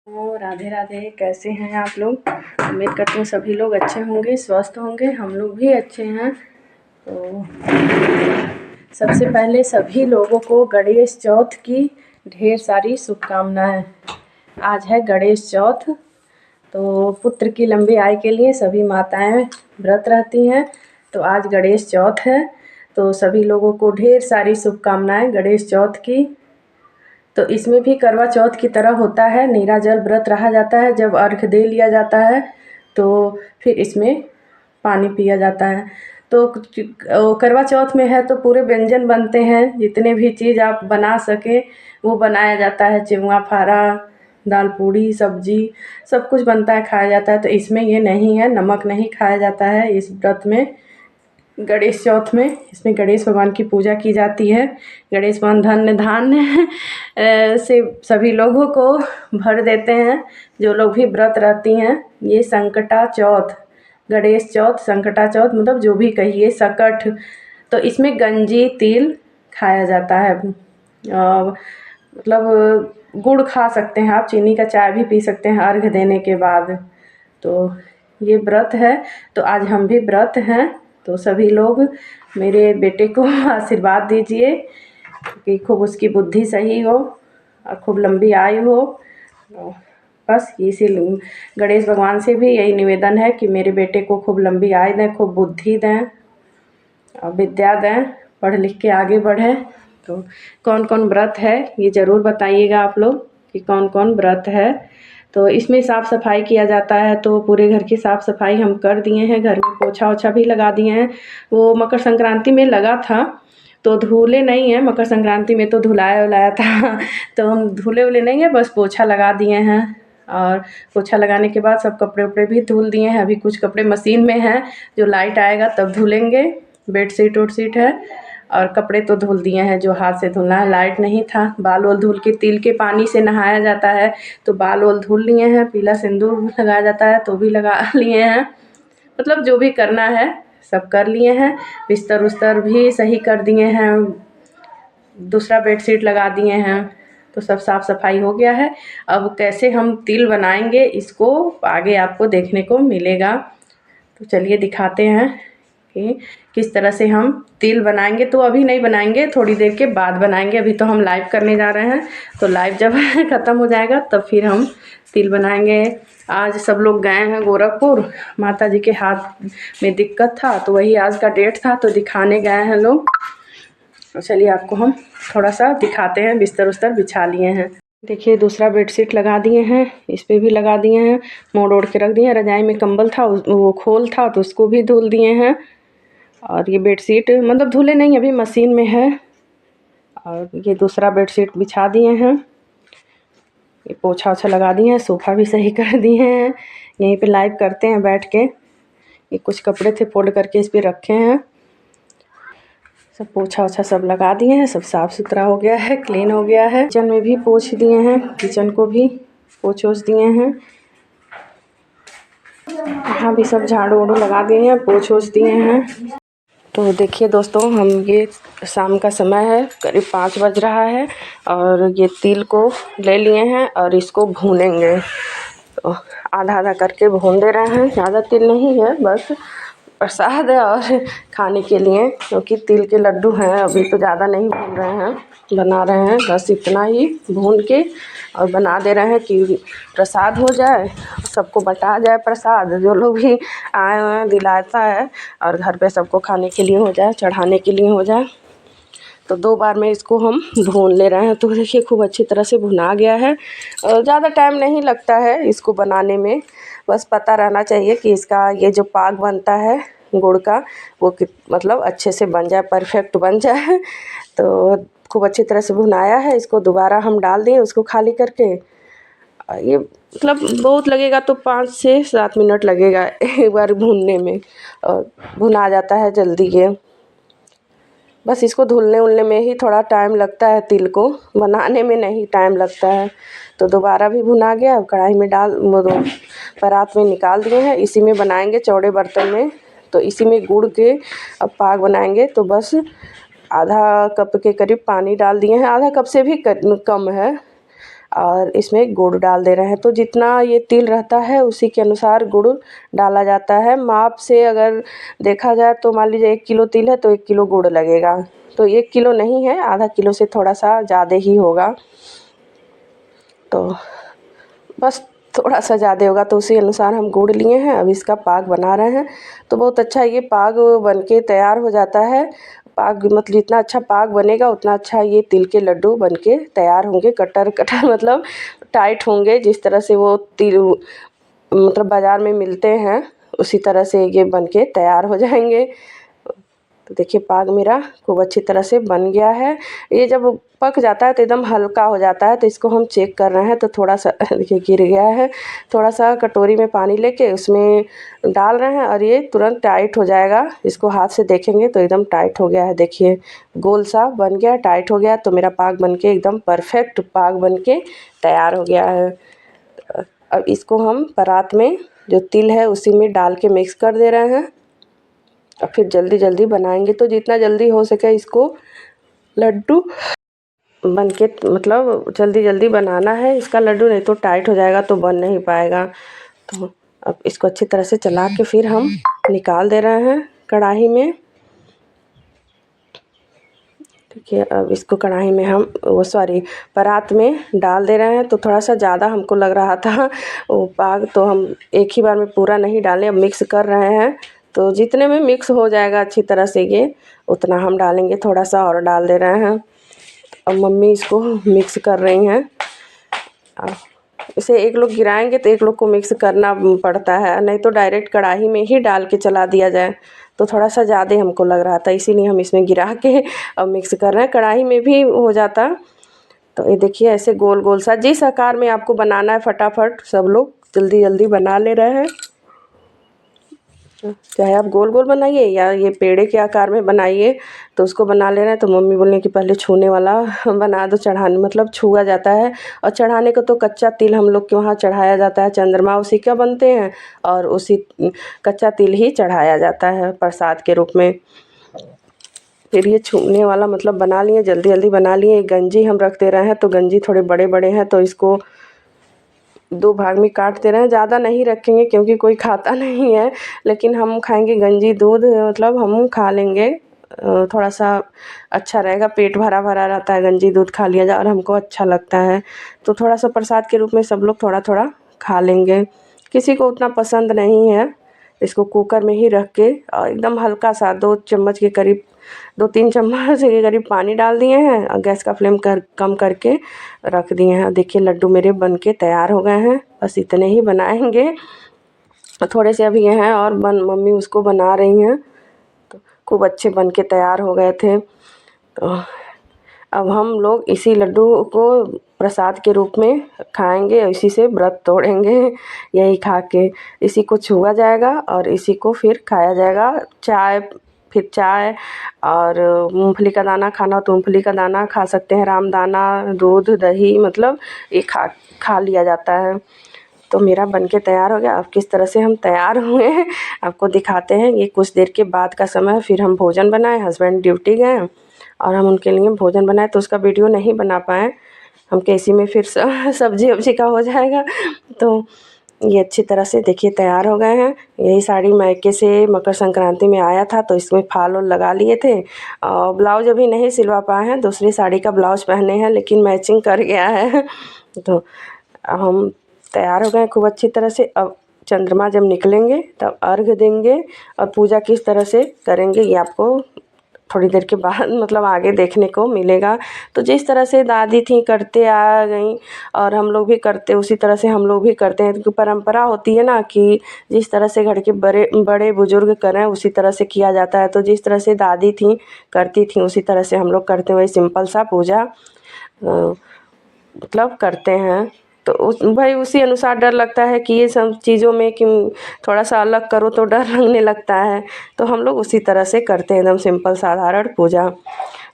ओ राधे राधे। कैसे हैं आप लोग? उम्मीद करती हूँ सभी लोग अच्छे होंगे, स्वस्थ होंगे। हम लोग भी अच्छे हैं। तो सबसे पहले सभी लोगों को गणेश चौथ की ढेर सारी शुभकामनाएं। आज है गणेश चौथ, तो पुत्र की लंबी आयु के लिए सभी माताएं व्रत रहती हैं। तो आज गणेश चौथ है, तो सभी लोगों को ढेर सारी शुभकामनाएं गणेश चौथ की। तो इसमें भी करवा चौथ की तरह होता है, नीराजल व्रत रहा जाता है। जब अर्घ दे लिया जाता है तो फिर इसमें पानी पिया जाता है। तो करवा चौथ में है तो पूरे व्यंजन बनते हैं, जितने भी चीज़ आप बना सके वो बनाया जाता है। चिवड़ा फारा, दाल पूड़ी सब्जी सब कुछ बनता है, खाया जाता है। तो इसमें ये नहीं है, नमक नहीं खाया जाता है इस व्रत में। गणेश चौथ में इसमें गणेश भगवान की पूजा की जाती है। गणेश भगवान धन्य धान्य से सभी लोगों को भर देते हैं, जो लोग भी व्रत रहती हैं। ये संकटा चौथ, गणेश चौथ, संकटा चौथ मतलब जो भी कहिए, सकट। तो इसमें गंजी तिल खाया जाता है। मतलब गुड़ खा सकते हैं आप, चीनी का चाय भी पी सकते हैं अर्घ देने के बाद। तो ये व्रत है, तो आज हम भी व्रत हैं। तो सभी लोग मेरे बेटे को आशीर्वाद दीजिए कि खूब उसकी बुद्धि सही हो और खूब लंबी आयु हो। बस इसी गणेश भगवान से भी यही निवेदन है कि मेरे बेटे को खूब लंबी आयु दें, खूब बुद्धि दें और विद्या दें, पढ़ लिख के आगे बढ़े। तो कौन कौन व्रत है ये ज़रूर बताइएगा आप लोग कि कौन कौन व्रत है। तो इसमें साफ़ सफाई किया जाता है, तो पूरे घर की साफ़ सफाई हम कर दिए हैं। घर में पोछा ओछा भी लगा दिए हैं। वो मकर संक्रांति में लगा था तो धुले नहीं हैं, मकर संक्रांति में तो धुलाया उलाया था तो हम धुले उले नहीं हैं, बस पोछा लगा दिए हैं। और पोछा लगाने के बाद सब कपड़े उपड़े भी धुल दिए हैं। अभी कुछ कपड़े मशीन में हैं, जो लाइट आएगा तब धुलेंगे। बेडशीट उडशीट है और कपड़े तो धुल दिए हैं जो हाथ से धुलना है। लाइट नहीं था, बाल वाल धुल के तिल के पानी से नहाया जाता है, तो बाल वाल धुल लिए हैं। पीला सिंदूर लगाया जाता है तो भी लगा लिए हैं। मतलब जो भी करना है सब कर लिए हैं। बिस्तर उस्तर भी सही कर दिए हैं, दूसरा बेडशीट लगा दिए हैं। तो सब साफ़ सफाई हो गया है। अब कैसे हम तिल बनाएंगे इसको आगे आपको देखने को मिलेगा। तो चलिए दिखाते हैं कि किस तरह से हम तिल बनाएंगे। तो अभी नहीं बनाएंगे, थोड़ी देर के बाद बनाएंगे। अभी तो हम लाइव करने जा रहे हैं, तो लाइव जब ख़त्म हो जाएगा तब फिर हम तिल बनाएंगे। आज सब लोग गए हैं गोरखपुर, माता जी के हाथ में दिक्कत था तो वही आज का डेट था, तो दिखाने गए हैं लोग। तो चलिए आपको हम थोड़ा सा दिखाते हैं। बिस्तर उस्तर बिछा लिए हैं, देखिए दूसरा बेडशीट लगा दिए हैं, इस पर भी लगा दिए हैं, मोड़ ओढ़ के रख दिए हैं। रजाई में कंबल था वो खोल था तो उसको भी धुल दिए हैं। और ये बेडशीट मतलब धुले नहीं, अभी मशीन में है। और ये दूसरा बेडशीट बिछा दिए हैं, ये पोछा ओछा लगा दिए हैं, सोफ़ा भी सही कर दिए हैं। यहीं पे लाइव करते हैं बैठ के। ये कुछ कपड़े थे फोल्ड करके इस पर रखे हैं। सब पोछा ओछा सब लगा दिए हैं, सब साफ़ सुथरा हो गया है, क्लीन हो गया है। किचन में भी पोछ दिए हैं, किचन को भी पोछ ओछ दिए हैं। यहाँ भी सब झाड़ू वाड़ू लगा दिए हैं, पोछ ओछ दिए हैं। तो देखिए दोस्तों, हम ये शाम का समय है, करीब 5 बज रहा है और ये तिल को ले लिए हैं और इसको भूनेंगे। तो आधा आधा करके भून दे रहे हैं, ज़्यादा तिल नहीं है, बस प्रसाद है और खाने के लिए, क्योंकि तिल के लड्डू हैं। अभी तो ज़्यादा नहीं भून रहे हैं, बना रहे हैं बस इतना ही भून के और बना दे रहे हैं कि प्रसाद हो जाए, सबको बटा जाए प्रसाद। जो लोग भी आए हुए हैं दिलाता है और घर पे सबको खाने के लिए हो जाए, चढ़ाने के लिए हो जाए। तो 2 बार में इसको हम भून ले रहे हैं। तो देखिए खूब अच्छी तरह से भुना गया है और ज़्यादा टाइम नहीं लगता है इसको बनाने में। बस पता रहना चाहिए कि इसका ये जो पाग बनता है गुड़ का, वो मतलब अच्छे से बन जाए, परफेक्ट बन जाए। तो खूब अच्छी तरह से भुनाया है, इसको दोबारा हम डाल दिए उसको खाली करके। ये मतलब बहुत लगेगा तो 5 से 7 मिनट लगेगा एक बार भूनने में, और भुना जाता है जल्दी ये। बस इसको धुलने उलने में ही थोड़ा टाइम लगता है, तिल को बनाने में नहीं टाइम लगता है। तो दोबारा भी भुना गया, कढ़ाई में डाल परात में निकाल दिए हैं। इसी में बनाएंगे चौड़े बर्तन में। तो इसी में गुड़ के अब पाग बनाएंगे। तो बस आधा कप के करीब पानी डाल दिए हैं, आधा कप से भी कम है। और इसमें गुड़ डाल दे रहे हैं। तो जितना ये तिल रहता है उसी के अनुसार गुड़ डाला जाता है। माप से अगर देखा जाए तो मान लीजिए 1 किलो तिल है तो 1 किलो गुड़ लगेगा। तो 1 किलो नहीं है, आधा किलो से थोड़ा सा ज़्यादा ही होगा। तो बस थोड़ा सा ज़्यादा होगा तो उसी अनुसार हम गुड़ लिए हैं। अब इसका पाक बना रहे हैं। तो बहुत अच्छा ये पाक बन के तैयार हो जाता है। पाक मतलब जितना अच्छा पाक बनेगा उतना अच्छा ये तिल के लड्डू बन के तैयार होंगे। कटर कटर मतलब टाइट होंगे, जिस तरह से वो तिल मतलब बाज़ार में मिलते हैं उसी तरह से ये बन के तैयार हो जाएंगे। तो देखिए पाक मेरा खूब अच्छी तरह से बन गया है। ये जब पक जाता है तो एकदम हल्का हो जाता है। तो इसको हम चेक कर रहे हैं तो थोड़ा सा देखिए गिर गया है। थोड़ा सा कटोरी में पानी लेके उसमें डाल रहे हैं और ये तुरंत टाइट हो जाएगा। इसको हाथ से देखेंगे तो एकदम टाइट हो गया है। देखिए गोल सा बन गया, टाइट हो गया। तो मेरा पाक बन के एकदम परफेक्ट पाक बन के तैयार हो गया है। अब इसको हम परात में जो तिल है उसी में डाल के मिक्स कर दे रहे हैं और फिर जल्दी जल्दी बनाएंगे। तो जितना जल्दी हो सके इसको लड्डू बन के मतलब जल्दी जल्दी बनाना है इसका लड्डू, नहीं तो टाइट हो जाएगा तो बन नहीं पाएगा। तो अब इसको अच्छी तरह से चला के फिर हम निकाल दे रहे हैं कढ़ाई में। देखिए अब इसको कढ़ाई में हम परात में डाल दे रहे हैं। तो थोड़ा सा ज़्यादा हमको लग रहा था वो पाक, तो हम एक ही बार में पूरा नहीं डालें, अब मिक्स कर रहे हैं। तो जितने में मिक्स हो जाएगा अच्छी तरह से ये उतना हम डालेंगे, थोड़ा सा और डाल दे रहे हैं। अब मम्मी इसको मिक्स कर रही हैं। इसे एक लोग गिराएंगे तो एक लोग को मिक्स करना पड़ता है, नहीं तो डायरेक्ट कढ़ाई में ही डाल के चला दिया जाए। तो थोड़ा सा ज़्यादा हमको लग रहा था, इसीलिए हम इसमें गिरा के अब मिक्स कर रहे हैं। कढ़ाई में भी हो जाता। तो ये देखिए ऐसे गोल गोल सा जिस आकार में आपको बनाना है फटाफट सब लोग जल्दी जल्दी बना ले रहे हैं। चाहे आप गोल गोल बनाइए या ये पेड़े के आकार में बनाइए तो उसको बना ले रहे हैं। तो मम्मी बोलने कि पहले छूने वाला बना दो, चढ़ाने मतलब छुआ जाता है। और चढ़ाने को तो कच्चा तिल हम लोग के वहाँ चढ़ाया जाता है, चंद्रमा उसी का बनते हैं और उसी कच्चा तिल ही चढ़ाया जाता है प्रसाद के रूप में। फिर ये छूने वाला मतलब बना लिए, जल्दी जल्दी बना लिए। एक गंजी हम रख दे रहे हैं, तो गंजी थोड़े बड़े बड़े हैं तो इसको 2 भाग में काट दे रहे हैं। ज़्यादा नहीं रखेंगे क्योंकि कोई खाता नहीं है, लेकिन हम खाएंगे गंजी दूध, मतलब हम खा लेंगे। थोड़ा सा अच्छा रहेगा, पेट भरा भरा रहता है, गंजी दूध खा लिया जाए और हमको अच्छा लगता है। तो थोड़ा सा प्रसाद के रूप में सब लोग थोड़ा थोड़ा खा लेंगे। किसी को उतना पसंद नहीं है। इसको कुकर में ही रख के और एकदम हल्का सा 2 चम्मच के करीब 2-3 चम्मच के करीब पानी डाल दिए हैं और गैस का फ्लेम कम करके रख दिए हैं। देखिए लड्डू मेरे बन के तैयार हो गए हैं। बस इतने ही बनाएंगे, थोड़े से अभी ये हैं और मम्मी उसको बना रही हैं। तो खूब अच्छे बन के तैयार हो गए थे। तो अब हम लोग इसी लड्डू को प्रसाद के रूप में खाएंगे, इसी से व्रत तोड़ेंगे। यही खा के इसी को छुआ जाएगा और इसी को फिर खाया जाएगा। फिर चाय और मूंगफली का दाना खाना हो तो मूंगफली का दाना खा सकते हैं, रामदाना, दूध, दही, मतलब ये खा लिया जाता है। तो मेरा बन के तैयार हो गया। अब किस तरह से हम तैयार हुए हैं आपको दिखाते हैं। ये कुछ देर के बाद का समय, फिर हम भोजन बनाए, हस्बैंड ड्यूटी गए और हम उनके लिए भोजन बनाए तो उसका वीडियो नहीं बना पाए हम, कैसी में फिर सब्जी वब्जी का हो जाएगा। तो ये अच्छी तरह से देखिए तैयार हो गए हैं। यही साड़ी मायके से मकर संक्रांति में आया था तो इसमें फाल और लगा लिए थे और ब्लाउज अभी नहीं सिलवा पाए हैं, दूसरी साड़ी का ब्लाउज पहने हैं लेकिन मैचिंग कर गया है। तो हम तैयार हो गए खूब अच्छी तरह से। अब चंद्रमा जब निकलेंगे तब अर्घ देंगे और पूजा किस तरह से करेंगे ये आपको थोड़ी देर के बाद मतलब आगे देखने को मिलेगा। तो जिस तरह से दादी थी करते आ गई और हम लोग भी करते, उसी तरह से हम लोग भी करते हैं। क्योंकि परंपरा होती है ना कि जिस तरह से घर के बड़े बड़े बुजुर्ग करें उसी तरह से किया जाता है। तो जिस तरह से दादी थी करती थी उसी तरह से हम लोग करते हुए सिंपल सा पूजा मतलब करते हैं। तो भाई उसी अनुसार डर लगता है कि ये सब चीज़ों में कि थोड़ा सा अलग करो तो डर लगने लगता है। तो हम लोग उसी तरह से करते हैं एकदम सिंपल साधारण पूजा।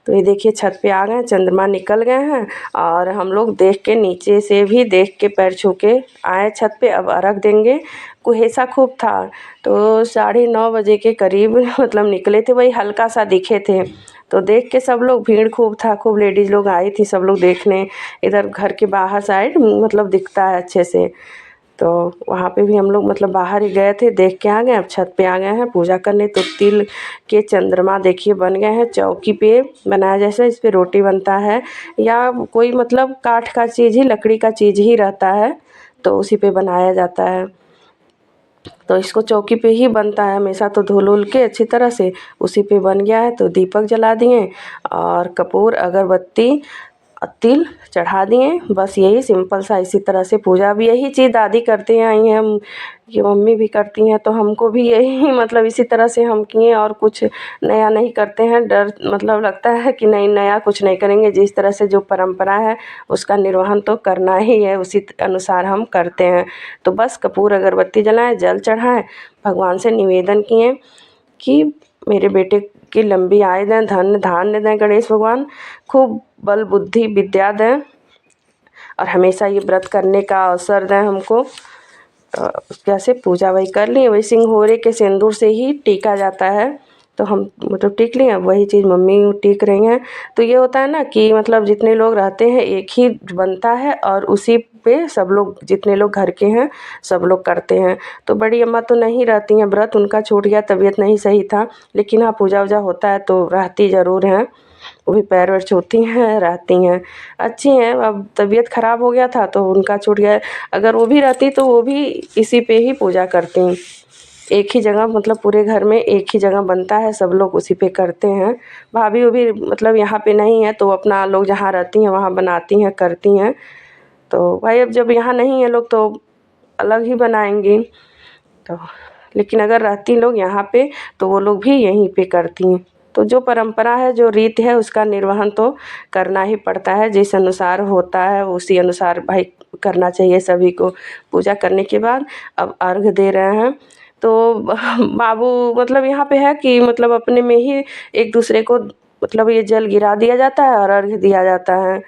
तो ये देखिए छत पे आ गए, चंद्रमा निकल गए हैं और हम लोग देख के नीचे से भी देख के पैर छू के आए छत पे। अब अर्घ देंगे। कुहेसा खूब था तो 9:30 बजे के करीब मतलब निकले थे, वही हल्का सा दिखे थे। तो देख के सब लोग, भीड़ खूब था, खूब लेडीज़ लोग आई थी सब लोग देखने। इधर घर के बाहर साइड मतलब दिखता है अच्छे से, तो वहाँ पे भी हम लोग मतलब बाहर ही गए थे, देख के आ गए। अब छत पे आ गए हैं पूजा करने। तो तिल के चंद्रमा देखिए बन गए हैं, चौकी पे बनाया जैसे इस पे रोटी बनता है या कोई मतलब काठ का चीज़ ही, लकड़ी का चीज़ ही रहता है तो उसी पे बनाया जाता है। तो इसको चौकी पे ही बनता है हमेशा, तो धुल उल के अच्छी तरह से उसी पे बन गया है। तो दीपक जला दिए और कपूर, अगरबत्ती, तिल चढ़ा दिए। बस यही सिंपल सा इसी तरह से पूजा। अब यही चीज़ दादी करते आई हैं, हम ये मम्मी भी करती हैं, तो हमको भी यही मतलब इसी तरह से हम किए और कुछ नया नहीं करते हैं। डर मतलब लगता है कि नहीं नया कुछ नहीं करेंगे, जिस तरह से जो परंपरा है उसका निर्वहन तो करना ही है, उसी अनुसार हम करते हैं। तो बस कपूर अगरबत्ती जलाएं, जल चढ़ाएं, भगवान से निवेदन किए कि मेरे बेटे की लंबी आयु दें, धन धान्य दें गणेश भगवान, खूब बल बुद्धि विद्या दें और हमेशा ये व्रत करने का अवसर दें हमको। कैसे पूजा वही कर ली, वही सिंघोरे के सिंदूर से ही टीका जाता है, तो हम मतलब टीक लिए। अब वही चीज़ मम्मी टीक रही हैं। तो ये होता है ना कि मतलब जितने लोग रहते हैं एक ही बनता है और उसी पे सब लोग, जितने लोग घर के हैं सब लोग करते हैं। तो बड़ी अम्मा तो नहीं रहती हैं, व्रत उनका छूट गया, तबीयत नहीं सही था, लेकिन हाँ पूजा वूजा होता है तो रहती ज़रूर हैं। वो भी पैर वैर छूती हैं, रहती हैं, अच्छी हैं। अब तबीयत ख़राब हो गया था तो उनका छूट गया। अगर वो भी रहती तो वो भी इसी पे ही पूजा करती। एक ही जगह मतलब पूरे घर में एक ही जगह बनता है, सब लोग उसी पे करते हैं। भाभी वो भी मतलब यहाँ पे नहीं है तो अपना लोग जहाँ रहती हैं वहाँ बनाती हैं, करती हैं। तो भाई अब जब यहाँ नहीं है लोग तो अलग ही बनाएंगी। तो लेकिन अगर रहती लोग यहाँ पे तो वो लोग भी यहीं पे करती हैं। तो जो परंपरा है, जो रीत है, उसका निर्वहन तो करना ही पड़ता है। जिस अनुसार होता है उसी अनुसार भाई करना चाहिए सभी को। पूजा करने के बाद अब अर्घ दे रहे हैं। तो बाबू मतलब यहाँ पे है कि मतलब अपने में ही एक दूसरे को मतलब ये जल गिरा दिया जाता है और अर्घ दिया जाता है।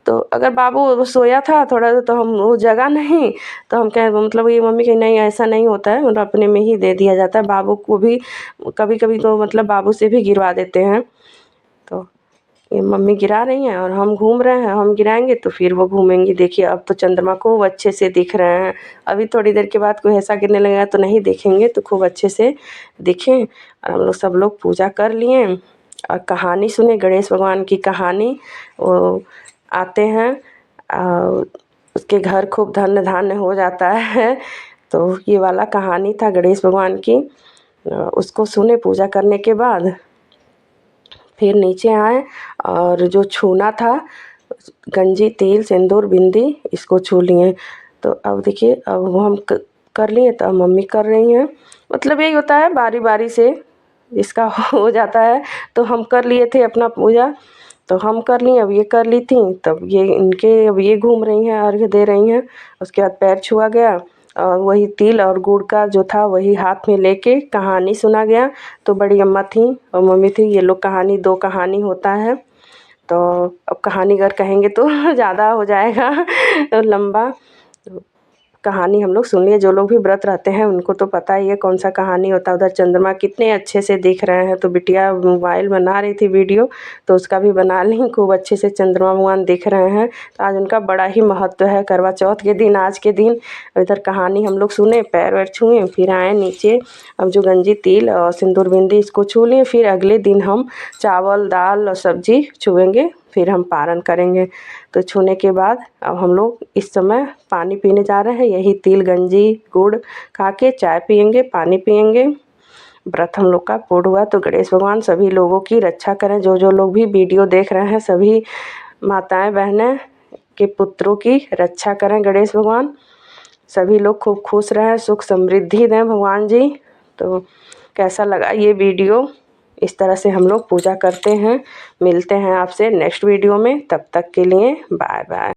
तो अगर बाबू सोया था थोड़ा तो हम वो जगा नहीं, तो हम कहें मतलब ये मम्मी कहीं नहीं ऐसा नहीं होता है, मतलब अपने में ही दे दिया जाता है। बाबू को भी कभी कभी तो मतलब बाबू से भी गिरवा देते हैं। तो ये मम्मी गिरा रही हैं और हम घूम रहे हैं, हम गिराएंगे तो फिर वो घूमेंगी। देखिए अब तो चंद्रमा खूब अच्छे से दिख रहे हैं। अभी थोड़ी देर के बाद कोई ऐसा गिरने लगेगा तो नहीं देखेंगे, तो खूब अच्छे से दिखें। और हम लोग सब लोग पूजा कर लिए और कहानी सुने, गणेश भगवान की कहानी। वो आते हैं और उसके घर खूब धन्य धान्य हो जाता है। तो ये वाला कहानी था गणेश भगवान की। उसको सुने पूजा करने के बाद फिर नीचे आए और जो छूना था गंजी, तेल, सिंदूर, बिंदी, इसको छू लिए। तो अब देखिए अब वो हम कर लिए, तो अब मम्मी कर रही हैं। मतलब यही होता है बारी बारी से जिसका हो जाता है। तो हम कर लिए थे अपना पूजा, तो हम कर लिए, अब ये कर ली थी, तब ये इनके अब ये घूम रही हैं, अर्घ दे रही हैं। उसके बाद पैर छुआ गया और वही तिल और गुड़ का जो था वही हाथ में लेके कहानी सुना गया। तो बड़ी अम्मा थी और मम्मी थी, ये लोग कहानी, 2 कहानी होता है। तो अब कहानी अगर कहेंगे तो ज़्यादा हो जाएगा लंबा। कहानी हम लोग सुन लिए। जो लोग भी व्रत रहते हैं उनको तो पता ही है कौन सा कहानी होता है। उधर चंद्रमा कितने अच्छे से दिख रहे हैं। तो बिटिया मोबाइल बना रही थी वीडियो, तो उसका भी बना ली। खूब अच्छे से चंद्रमा भगवान दिख रहे हैं। तो आज उनका बड़ा ही महत्व है, करवा चौथ के दिन, आज के दिन। इधर कहानी हम लोग सुने, पैर वैर छुए, फिर आए नीचे। अब जो गंजी, तिल और सिंदूर, बिंदी इसको छू लिए। फिर अगले दिन हम चावल, दाल और सब्जी छुएंगे, फिर हम पारण करेंगे। तो छूने के बाद अब हम लोग इस समय पानी पीने जा रहे हैं। यही तिल, गंजी, गुड़ खा के चाय पियेंगे, पानी पियेंगे। व्रत हम लोग का पूर्ण हुआ। तो गणेश भगवान सभी लोगों की रक्षा करें। जो जो लोग भी वीडियो देख रहे हैं सभी माताएं बहनें के पुत्रों की रक्षा करें गणेश भगवान। सभी लोग खूब खुश रहें, सुख समृद्धि दें भगवान जी। तो कैसा लगा ये वीडियो? इस तरह से हम लोग पूजा करते हैं। मिलते हैं आपसे नेक्स्ट वीडियो में, तब तक के लिए बाय बाय।